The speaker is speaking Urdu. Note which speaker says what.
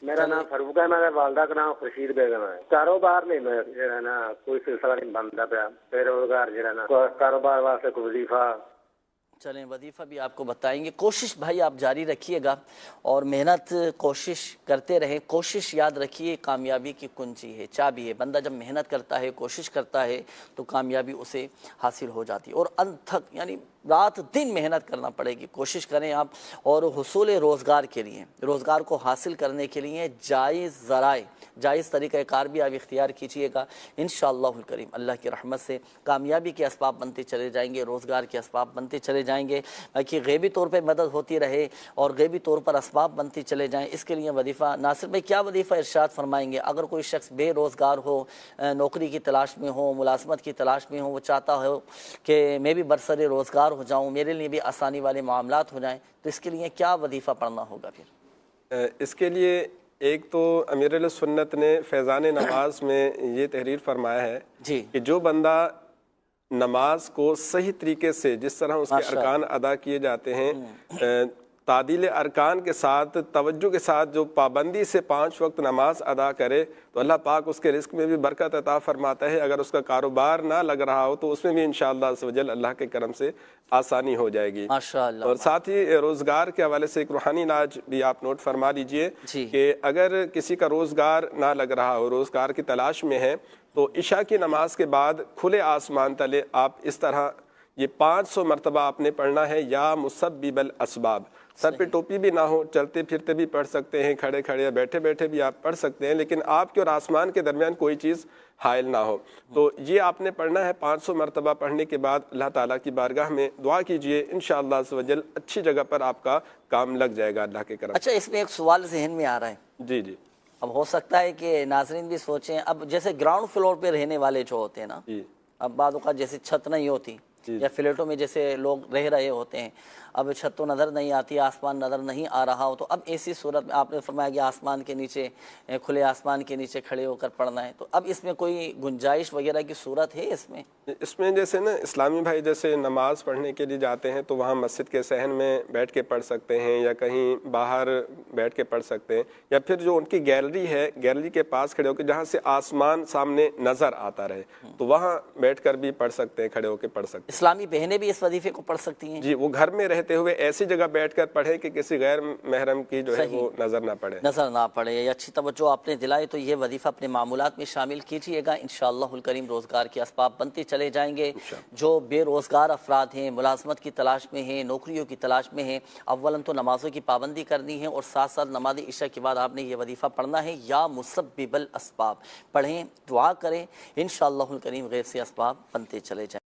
Speaker 1: میرا نام فاروق ہے، میرے والدہ کا نام خورشید بیگم ہے۔ کاروبار نہیں میں جو ہے نا کوئی سلسلہ نہیں بنتا پیا، بے روزگار جو ہے نا کاروبار واسطے کوئی وظیفہ۔
Speaker 2: چلیں وظیفہ بھی آپ کو بتائیں گے۔ کوشش بھائی آپ جاری رکھیے گا اور محنت کوشش کرتے رہیں۔ کوشش یاد رکھیے کامیابی کی کنجی ہے، چابی ہے۔ بندہ جب محنت کرتا ہے، کوشش کرتا ہے تو کامیابی اسے حاصل ہو جاتی ہے، اور انت تک یعنی رات دن محنت کرنا پڑے گی۔ کوشش کریں آپ، اور حصول روزگار کے لیے، روزگار کو حاصل کرنے کے لیے جائز ذرائع، جائز طریقہ کار بھی آپ اختیار کیجیے گا۔ انشاءاللہ الکریم اللہ کی رحمت سے کامیابی کے اسباب بنتے چلے جائیں گے، روزگار کے اسباب بنتے چلے جائیں گے، باقی غیبی طور پہ مدد ہوتی رہے اور غیبی طور پر اسباب بنتی چلے جائیں۔ اس کے لیے وظیفہ ناصر بھائی کیا وظیفہ ارشاد فرمائیں گے؟ اگر کوئی شخص بے روزگار ہو، نوکری کی تلاش میں ہو، ملازمت کی تلاش میں ہو، وہ چاہتا ہو کہ میں بھی برسر روزگار ہو جاؤں، میرے لیے بھی آسانی والے معاملات ہو جائیں، تو اس کے لیے کیا وظیفہ پڑھنا ہوگا پھر؟
Speaker 3: اس کے لیے ایک تو امیر علیہ سنت نے فیضان نماز میں یہ تحریر فرمایا ہے
Speaker 2: جی
Speaker 3: کہ جو بندہ نماز کو صحیح طریقے سے جس طرح اس کے ارکان ادا کیے جاتے ہیں، تعدیل ارکان کے ساتھ، توجہ کے ساتھ جو پابندی سے 5 وقت نماز ادا کرے تو اللہ پاک اس کے رزق میں بھی برکت عطا فرماتا ہے۔ اگر اس کا کاروبار نہ لگ رہا ہو تو اس میں بھی انشاءاللہ عز و جل اللہ کے کرم سے آسانی ہو جائے گی۔
Speaker 2: ماشاءاللہ۔
Speaker 3: اور ساتھ ہی روزگار کے حوالے سے ایک روحانی علاج بھی آپ نوٹ فرما لیجئے کہ اگر کسی کا روزگار نہ لگ رہا ہو، روزگار کی تلاش میں ہے، تو عشاء کی نماز کے بعد کھلے آسمان تلے آپ اس طرح یہ 500 مرتبہ آپ نے پڑھنا ہے، یا مسبب الاسباب۔ سر پہ ٹوپی بھی نہ ہو، چلتے پھرتے بھی پڑھ سکتے ہیں، کھڑے کھڑے یا بیٹھے بیٹھے بھی آپ پڑھ سکتے ہیں، لیکن آپ کے اور آسمان کے درمیان کوئی چیز حائل نہ ہو، تو یہ آپ نے پڑھنا ہے۔ 500 مرتبہ پڑھنے کے بعد اللہ تعالیٰ کی بارگاہ میں دعا کیجئے، انشاءاللہ عز و جل اچھی جگہ پر آپ کا کام لگ جائے گا اللہ کے کرم۔
Speaker 2: اچھا، اس میں ایک سوال ذہن میں آ رہا ہے۔
Speaker 3: جی جی،
Speaker 2: اب ہو سکتا ہے کہ ناظرین بھی سوچیں، اب جیسے گراؤنڈ فلور پہ رہنے والے جو ہوتے ہیں نا، اب بعض اوقات جیسے چھت نہیں ہوتی، یا فلیٹوں میں جیسے لوگ رہ رہے ہوتے ہیں، اب چھت تو نظر نہیں آتی، آسمان نظر نہیں آ رہا ہو، تو اب ایسی صورت میں آپ نے فرمایا کہ آسمان کے نیچے، کھلے آسمان کے نیچے کھڑے ہو کر پڑھنا ہے، تو اب اس میں کوئی گنجائش وغیرہ کی صورت ہے اس میں
Speaker 3: جیسے نا اسلامی بھائی جیسے نماز پڑھنے کے لیے جاتے ہیں تو وہاں مسجد کے صحن میں بیٹھ کے پڑھ سکتے ہیں، یا کہیں باہر بیٹھ کے پڑھ سکتے ہیں، یا پھر جو ان کی گیلری ہے، گیلری کے پاس کھڑے ہو کے جہاں سے آسمان سامنے نظر آتا رہے، تو وہاں بیٹھ کر بھی پڑھ سکتے ہیں، کھڑے ہو کے پڑھ سکتے ہیں۔
Speaker 2: اسلامی بہنیں بھی اس وظیفے کو پڑھ سکتی ہیں؟
Speaker 3: جی، وہ گھر میں رہتے ہوئے ایسی جگہ بیٹھ کر پڑھے کہ کسی غیر محرم کی جو ہے وہ نظر نہ پڑے۔
Speaker 2: یہ اچھی توجہ آپ نے دلائی، تو یہ وظیفہ اپنے معمولات میں شامل کیجیے گا، انشاءاللہ الکریم روزگار کے اسباب بنتے چلے جائیں گے۔ جو بے روزگار افراد ہیں، ملازمت کی تلاش میں ہیں، نوکریوں کی تلاش میں ہیں، اولاً تو نمازوں کی پابندی کرنی ہے، اور ساتھ ساتھ نماز عشاء کے بعد آپ نے یہ وظیفہ پڑھنا ہے، یا مسبب الاسباب۔ پڑھیں، دعا کریں، انشاءاللہ الکریم غیر سے اسباب بنتے چلے جائیں۔